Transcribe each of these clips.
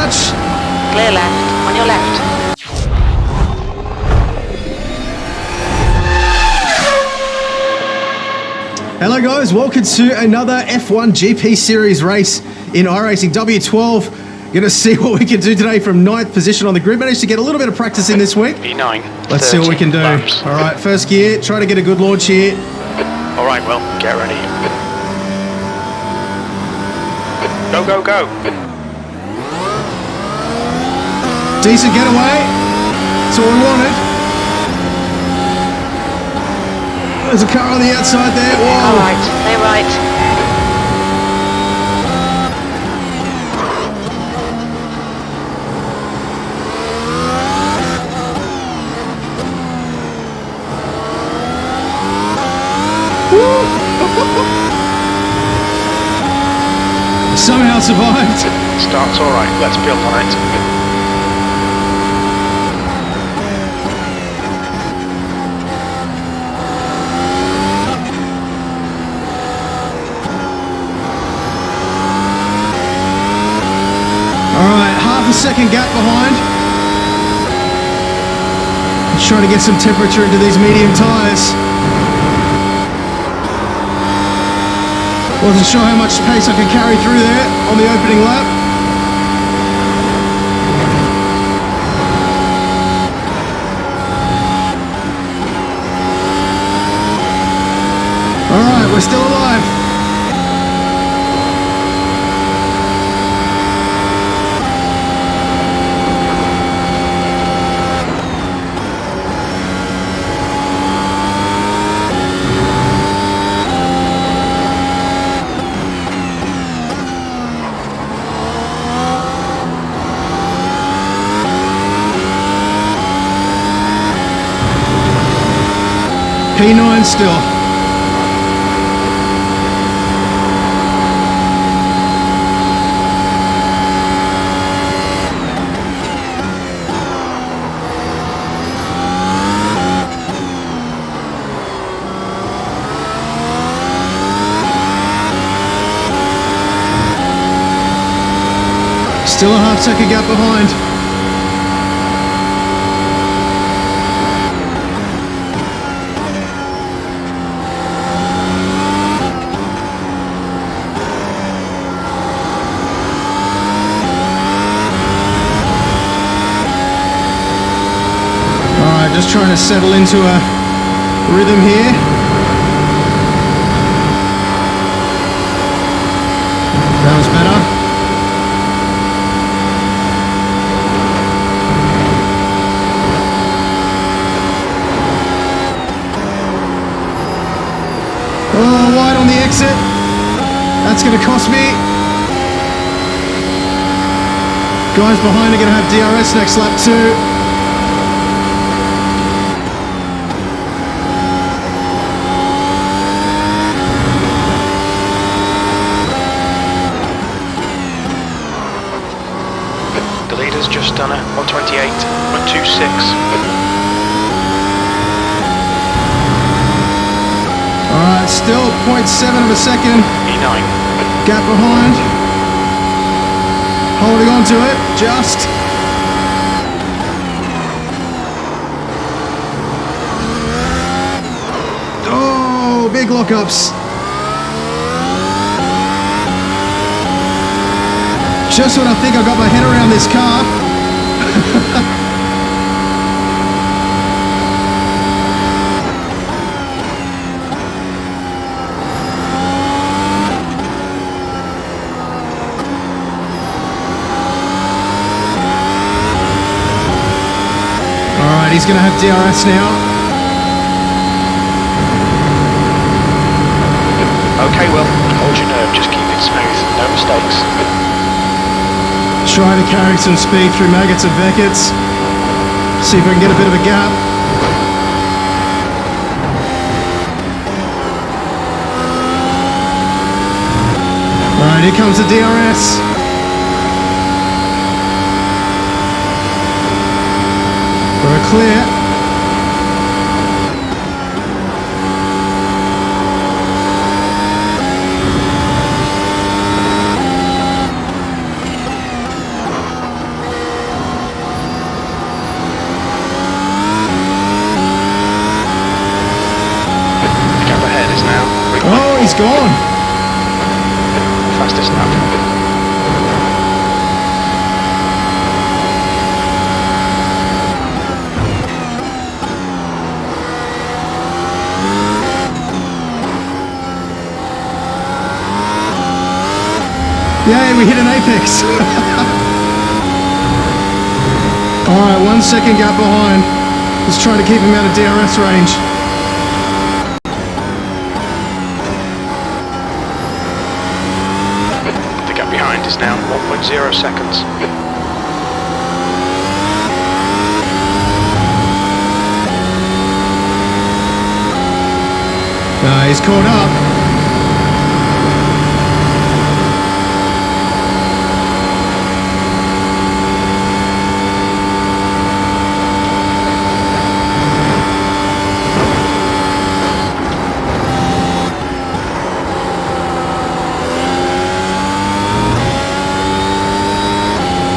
much. Clear left, on your left. Hello guys, welcome to another F1 GP Series race in iRacing W12. Gonna see what we can do today from 9th position on the grid. Managed to get a little bit of practice in this week. P9. Let's see what we can do. Laps. All right, first gear, try to get a good launch here. All right, well, get ready. Go, go, go. Decent getaway. That's what we wanted. There's a car on the outside there. Whoa. All right, clear right. Somehow survived. Start's all right. Let's build on it. All right, half a second gap behind. Just trying to get some temperature into these medium tyres. Wasn't sure how much pace I could carry through there on the opening lap. All right, we're still alive. P9 still. Still a half second gap behind. Just trying to settle into a rhythm here. That was better. Oh, wide on the exit. That's going to cost me. Guys behind are going to have DRS next lap too. Just done it. 128, 126. Alright, still 0.7 of a second. E9. Gap behind. Holding on to it, just. Oh, big lockups. Just when I think I got my head around this car. Alright, he's going to have DRS now. Okay, well, hold your nerve, just keep it smooth, no mistakes. Try to carry some speed through Maggots and Beckett's. See if we can get a bit of a gap. Alright, here comes the DRS. We're clear. his lap. Yay, we hit an apex. All right, 1 second gap behind. Let's try to keep him out of DRS range. The gap behind is now 1.0 seconds. He's caught up.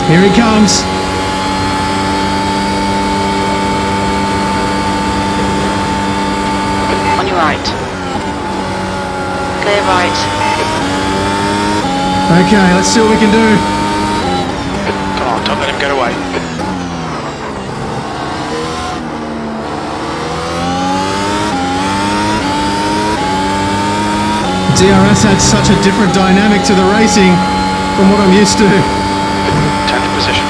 Here he comes. On your right. Clear right. Okay, let's see what we can do. Come on, don't let him get away. DRS had such a different dynamic to the racing from what I'm used to. 10th position.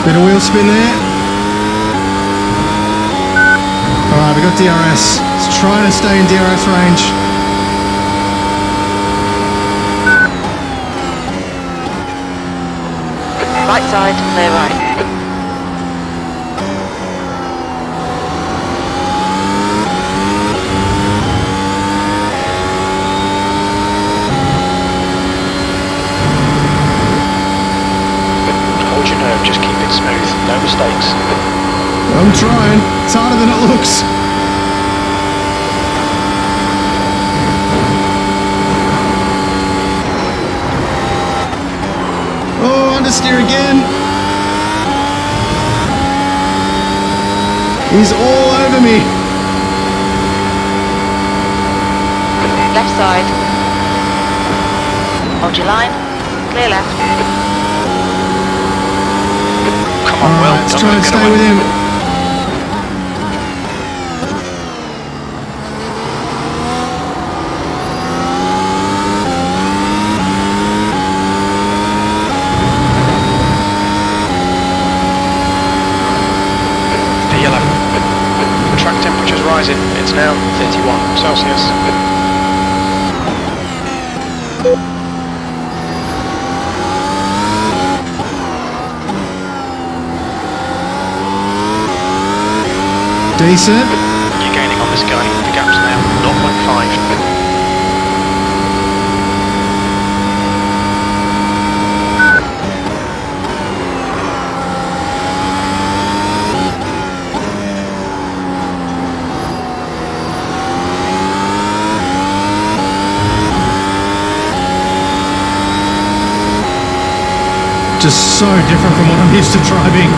Bit of wheel spin there. Alright, we got DRS. Let's try to stay in DRS range. Right side, clear right. Hold your nerve, just keep it smooth. No mistakes. I'm trying. It's harder than it looks. Oh, understeer again. He's all over me. Left side. Hold your line. Clear left. Come on, Will. Let's don't try let and him get stay away. with him. The yellow. The track temperature's rising. It's now 31 Celsius. Decent. You're gaining on this guy. The gap's now 0.5. Just so different from what I'm used to driving.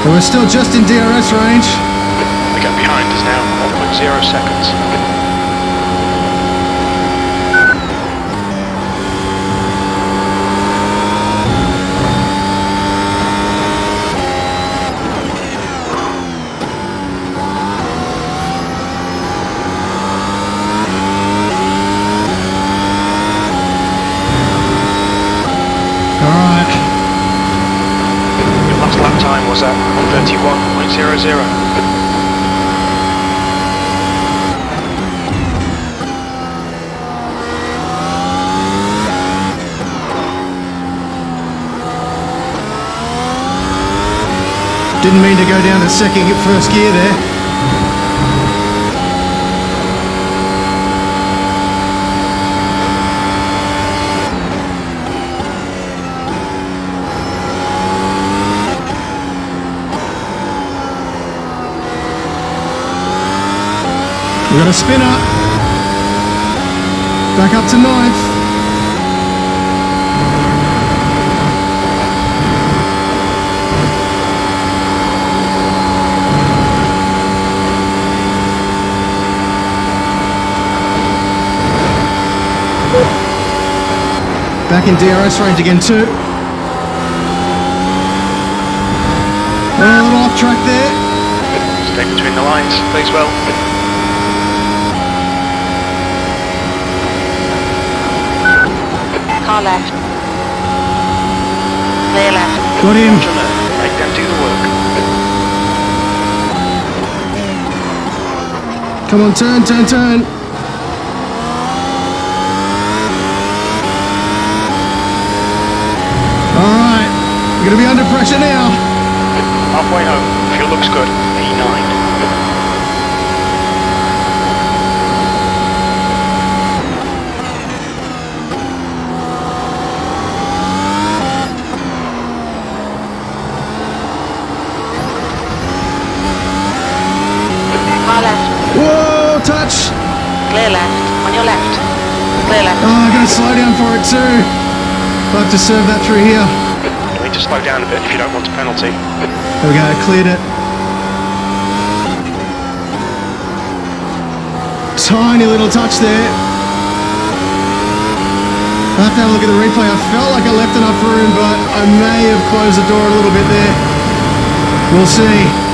But we're still just in DRS range. The gap behind is now 1.0 seconds. Alright. Your last lap time was at 31.00. Didn't mean to go down to first gear there. Got a spinner. Back up to 9th. Back in DRS range again too. A little off track there. Stay between the lines, plays well. Car left. Clear left. Got him. Watch on there, make them do the work. Come on, turn, turn, turn. Alright, we're going to be under pressure now. Halfway home, fuel looks good, E9. Car left. Whoa, touch. Clear left. On your left. Clear left. Oh, I'm going to slow down for it too. I'll have to serve that through here. You need to slow down a bit if you don't want a penalty. There we go, cleared it. Tiny little touch there. I'll have to have a look at the replay. I felt like I left enough room, but I may have closed the door a little bit there. We'll see.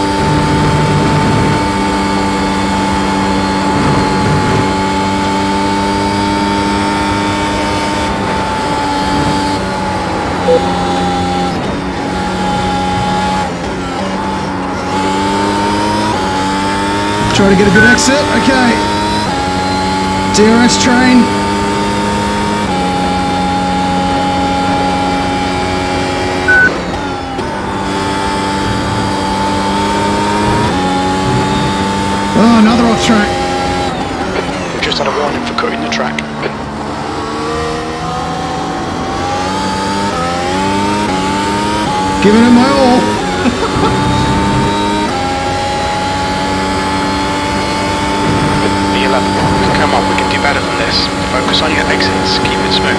Try to get a good exit. Okay. DRS train. Oh, another off track. We've just had a warning for cutting the track. Giving it my all. Come on, we can do better than this. Focus on your exits, keep it smooth.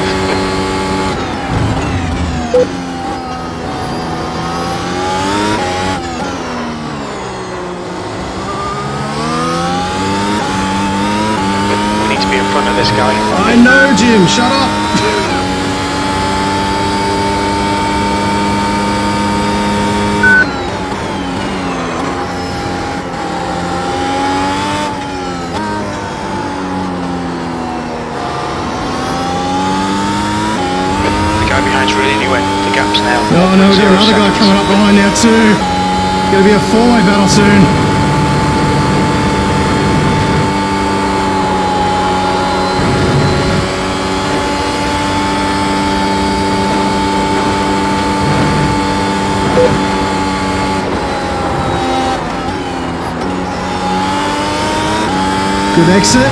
We need to be in front of this guy. I know, Jim. Shut up. Oh no, we've got another guy coming up behind now too. Gonna be a four-way battle soon. Good exit.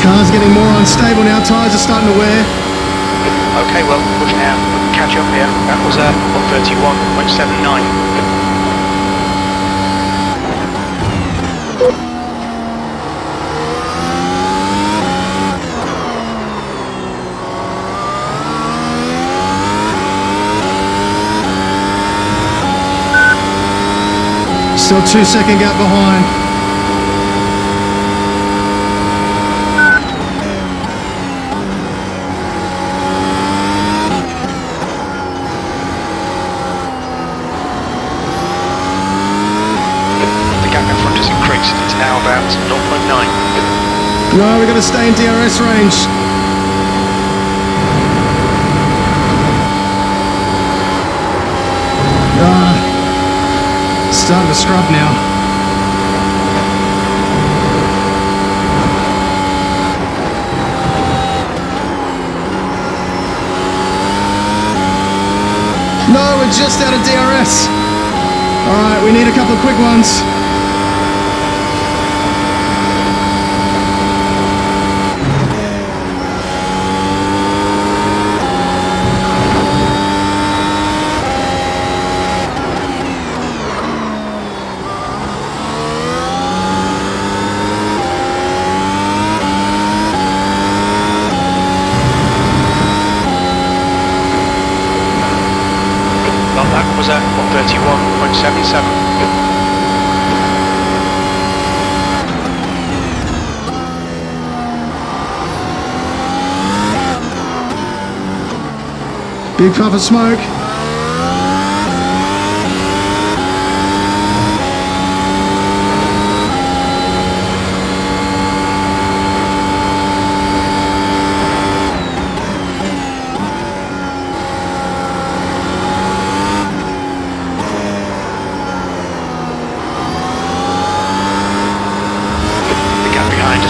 Car's getting more unstable now, tyres are starting to wear. Okay, well, push now. Catch up here. That was 131.79. Still 2-second gap behind. It's now about 0.9. No, we've got to stay in DRS range. Starting to scrub now. No, we're just out of DRS. All right, we need a couple of quick ones. That was at 131.77. Big puff of smoke.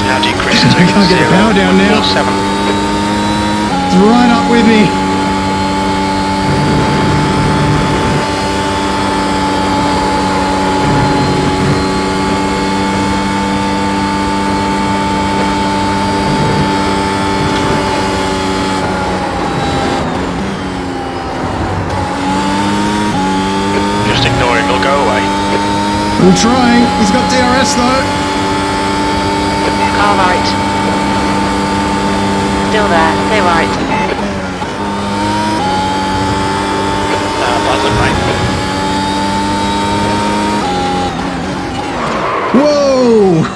Now decreased to I can't get the power down now. 0.47. It's right up with me. Just ignore him, he'll go away. I'm trying. He's got DRS though. Car right. Still there. Stay right. Button right. Whoa!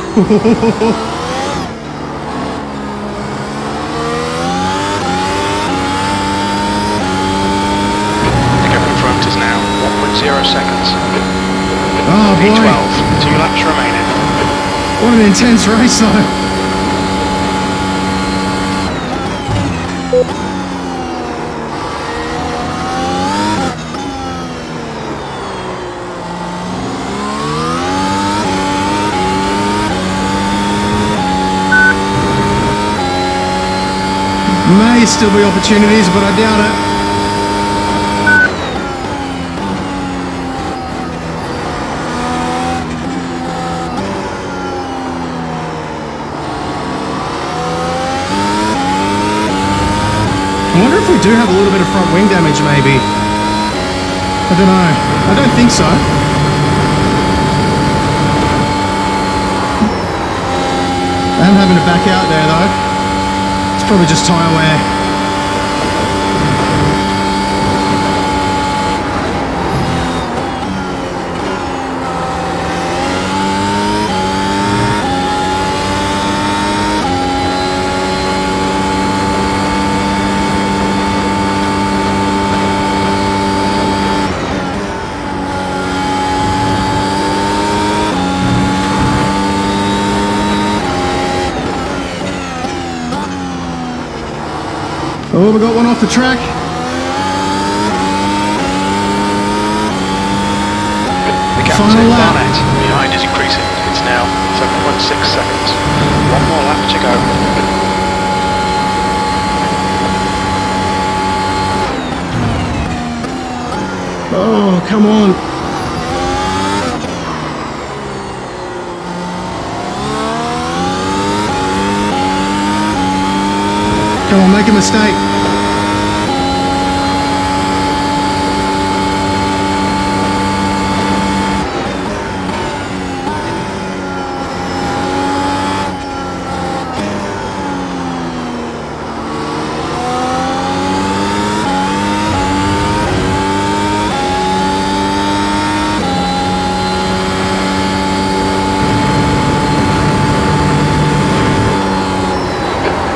The gap in front is now 1.0 seconds. Oh boy. P12. 2 laps remaining. What an intense race though. May still be opportunities, but I doubt it. I wonder if we do have a little bit of front wing damage, maybe. I don't know. I don't think so. I am having to back out there, though. It's probably just tyre wear. Oh, we got one off the track. The gap Final to lap. Barnett behind is increasing. It's now 7.6 seconds. One more lap to go. Oh, come on. Come on, make a mistake.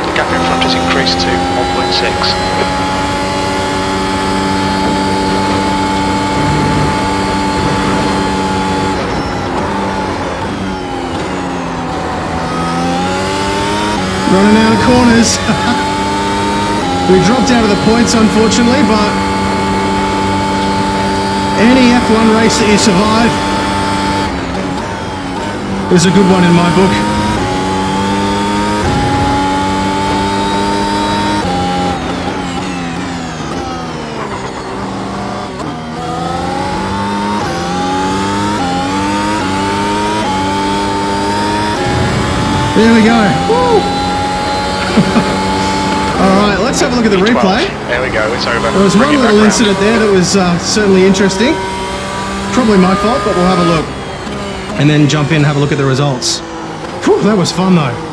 The gap in front has increased to 1.6. Running out of corners. We dropped out of the points, unfortunately, but any F1 race that you survive is a good one in my book. There we go. Woo! All right, let's have a look at the replay. There we go, it's over. There was one little incident there that was certainly interesting. Probably my fault, but we'll have a look. And then jump in and have a look at the results. Whew, that was fun though.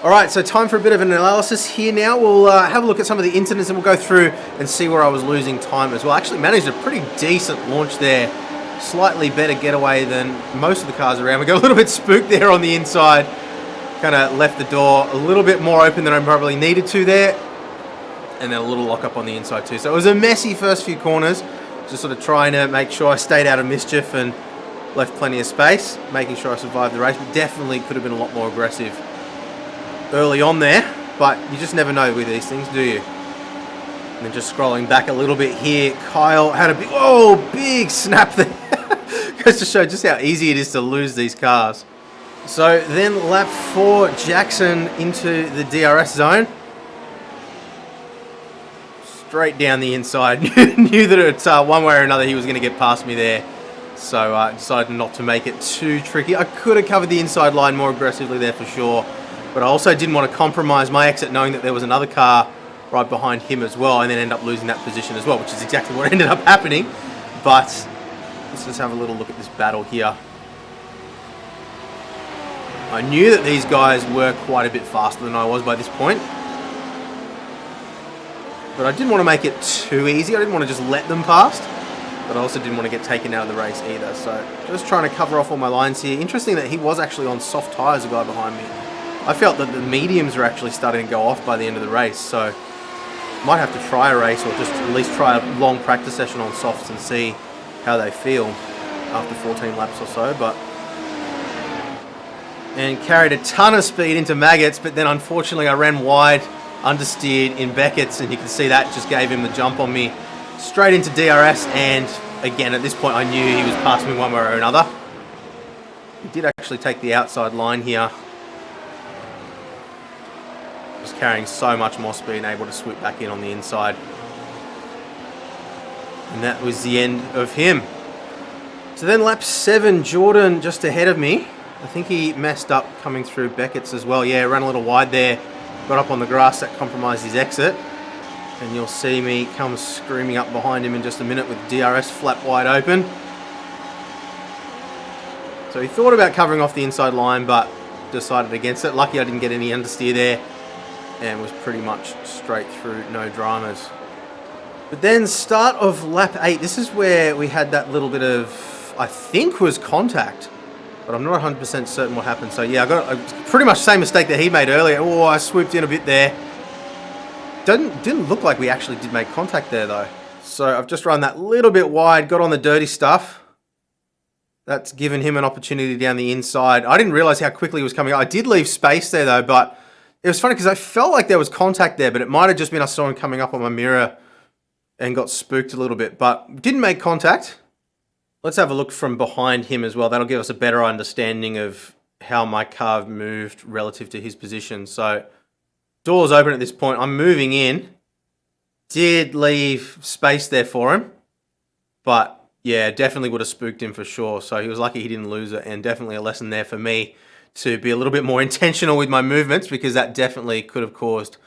All right, so time for a bit of an analysis here now. We'll have a look at some of the incidents and we'll go through and see where I was losing time as well. I actually managed a pretty decent launch there. Slightly better getaway than most of the cars around. We got a little bit spooked there on the inside. Kind of left the door a little bit more open than I probably needed to there. And then a little lock up on the inside too. So it was a messy first few corners. Just sort of trying to make sure I stayed out of mischief and left plenty of space. Making sure I survived the race. But definitely could have been a lot more aggressive early on there. But you just never know with these things, do you? And then just scrolling back a little bit here. Kyle had a big, big snap there. Goes to show just how easy it is to lose these cars. So then lap 4, Jackson into the DRS zone. Straight down the inside. Knew that it's one way or another he was going to get past me there. So I decided not to make it too tricky. I could have covered the inside line more aggressively there for sure. But I also didn't want to compromise my exit knowing that there was another car right behind him as well and then end up losing that position as well, which is exactly what ended up happening. But let's just have a little look at this battle here. I knew that these guys were quite a bit faster than I was by this point. But I didn't want to make it too easy. I didn't want to just let them past. But I also didn't want to get taken out of the race either. So just trying to cover off all my lines here. Interesting that he was actually on soft tyres, the guy behind me. I felt that the mediums were actually starting to go off by the end of the race. So might have to try a race or just at least try a long practice session on softs and see how they feel after 14 laps or so. But and carried a ton of speed into Maggots, but then unfortunately I ran wide, understeered in Beckett's, and you can see that just gave him the jump on me straight into DRS. And again, at this point I knew he was past me one way or another. He did actually take the outside line here. Just carrying so much more speed and able to swoop back in on the inside. And that was the end of him. So then lap 7, Jordan just ahead of me. I think he messed up coming through Beckett's as well. Yeah, ran a little wide there. Got up on the grass, that compromised his exit. And you'll see me come screaming up behind him in just a minute with DRS flap wide open. So he thought about covering off the inside line, but decided against it. Lucky I didn't get any understeer there. And was pretty much straight through, no dramas. But then start of lap 8, this is where we had that little bit of, I think was contact. But I'm not 100% certain what happened. So yeah, I got pretty much the same mistake that he made earlier. Oh, I swooped in a bit there. Didn't look like we actually did make contact there though. So I've just run that little bit wide, got on the dirty stuff. That's given him an opportunity down the inside. I didn't realize how quickly he was coming up. I did leave space there though, but it was funny because I felt like there was contact there, but it might have just been I saw him coming up on my mirror and got spooked a little bit, but didn't make contact. Let's have a look from behind him as well. That'll give us a better understanding of how my car moved relative to his position. So doors open at this point. I'm moving in. Did leave space there for him. But yeah, definitely would have spooked him for sure. So he was lucky he didn't lose it, and definitely a lesson there for me to be a little bit more intentional with my movements, because that definitely could have caused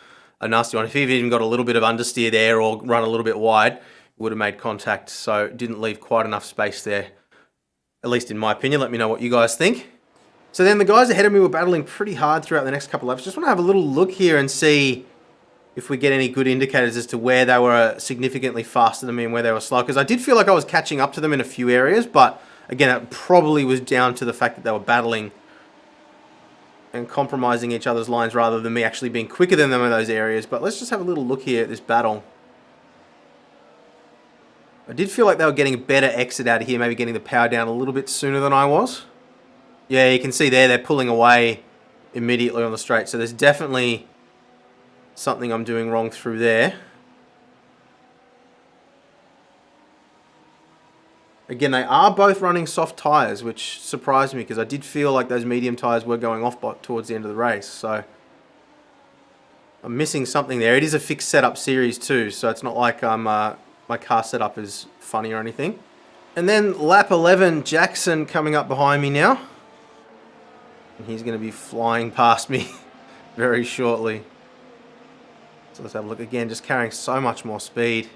a nasty one. If he even got a little bit of understeer there or run a little bit wide, would have made contact. So didn't leave quite enough space there, at least in my opinion. Let me know what you guys think. So then the guys ahead of me were battling pretty hard throughout the next couple of laps. Just want to have a little look here and see if we get any good indicators as to where they were significantly faster than me and where they were slow. Because I did feel like I was catching up to them in a few areas, but again, it probably was down to the fact that they were battling and compromising each other's lines rather than me actually being quicker than them in those areas. But let's just have a little look here at this battle. I did feel like they were getting a better exit out of here, maybe getting the power down a little bit sooner than I was. Yeah, you can see there, they're pulling away immediately on the straight. So there's definitely something I'm doing wrong through there. Again, they are both running soft tyres, which surprised me because I did feel like those medium tyres were going off towards the end of the race. So I'm missing something there. It is a fixed setup series too, so it's not like my car setup is funny or anything. And then lap 11, Jackson coming up behind me now. And he's going to be flying past me very shortly. So let's have a look again, just carrying so much more speed.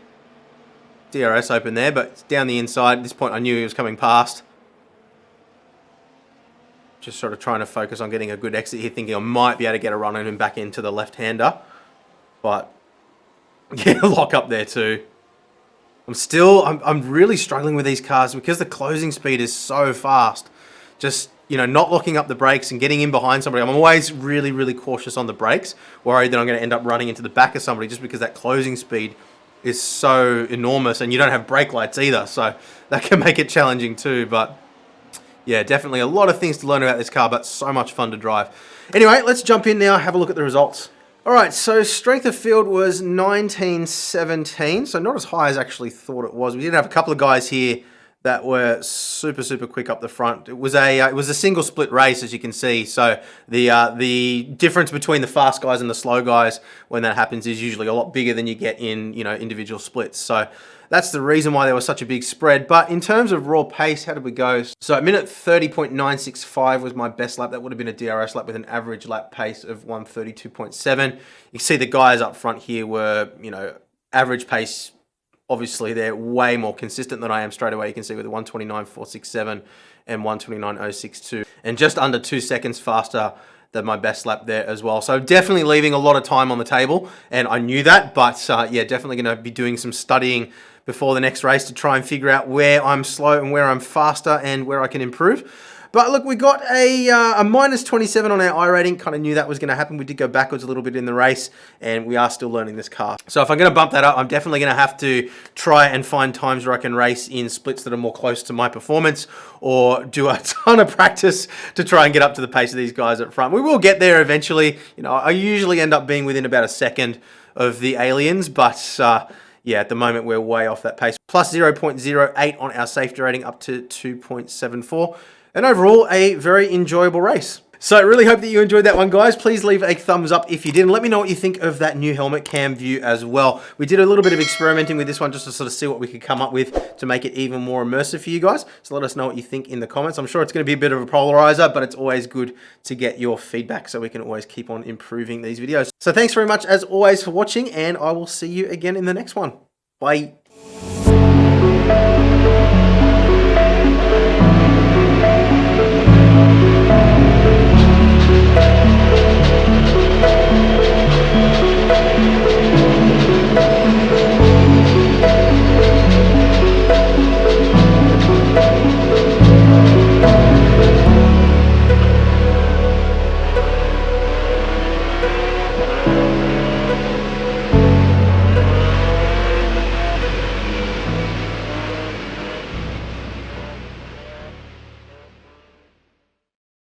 DRS open there, but it's down the inside. At this point I knew he was coming past. Just sort of trying to focus on getting a good exit here, thinking I might be able to get a run on him back into the left-hander. But, yeah, lock up there too. I'm really struggling with these cars because the closing speed is so fast. Just, you know, not locking up the brakes and getting in behind somebody. I'm always really, really cautious on the brakes, worried that I'm going to end up running into the back of somebody just because that closing speed is so enormous, and you don't have brake lights either, so that can make it challenging too. But yeah, definitely a lot of things to learn about this car, but so much fun to drive. Anyway, let's jump in now, have a look at the results. All right, so strength of field was 1917, so not as high as I actually thought it was. We did have a couple of guys here that were super, super quick up the front. It was a single split race, as you can see. So the difference between the fast guys and the slow guys when that happens is usually a lot bigger than you get in, you know, individual splits. So that's the reason why there was such a big spread. But in terms of raw pace, how did we go? So at minute 30.965 was my best lap. That would have been a DRS lap with an average lap pace of 132.7. You can see the guys up front here were, you know, average pace. Obviously, they're way more consistent than I am straight away. You can see with the 129.467 and 129.062. And just under 2 seconds faster than my best lap there as well. So definitely leaving a lot of time on the table. And I knew that. But yeah, definitely going to be doing some studying before the next race to try and figure out where I'm slow and where I'm faster and where I can improve. But look, we got a minus 27 on our I rating. Kind of knew that was going to happen. We did go backwards a little bit in the race, and we are still learning this car. So if I'm going to bump that up, I'm definitely going to have to try and find times where I can race in splits that are more close to my performance, or do a ton of practice to try and get up to the pace of these guys up front. We will get there eventually. You know, I usually end up being within about a second of the aliens, but yeah, at the moment we're way off that pace. Plus 0.08 on our safety rating, up to 2.74. And overall, a very enjoyable race. So I really hope that you enjoyed that one, guys. Please leave a thumbs up if you did. And let me know what you think of that new helmet cam view as well. We did a little bit of experimenting with this one just to sort of see what we could come up with to make it even more immersive for you guys. So let us know what you think in the comments. I'm sure it's going to be a bit of a polarizer, but it's always good to get your feedback so we can always keep on improving these videos. So thanks very much, as always, for watching, and I will see you again in the next one. Bye.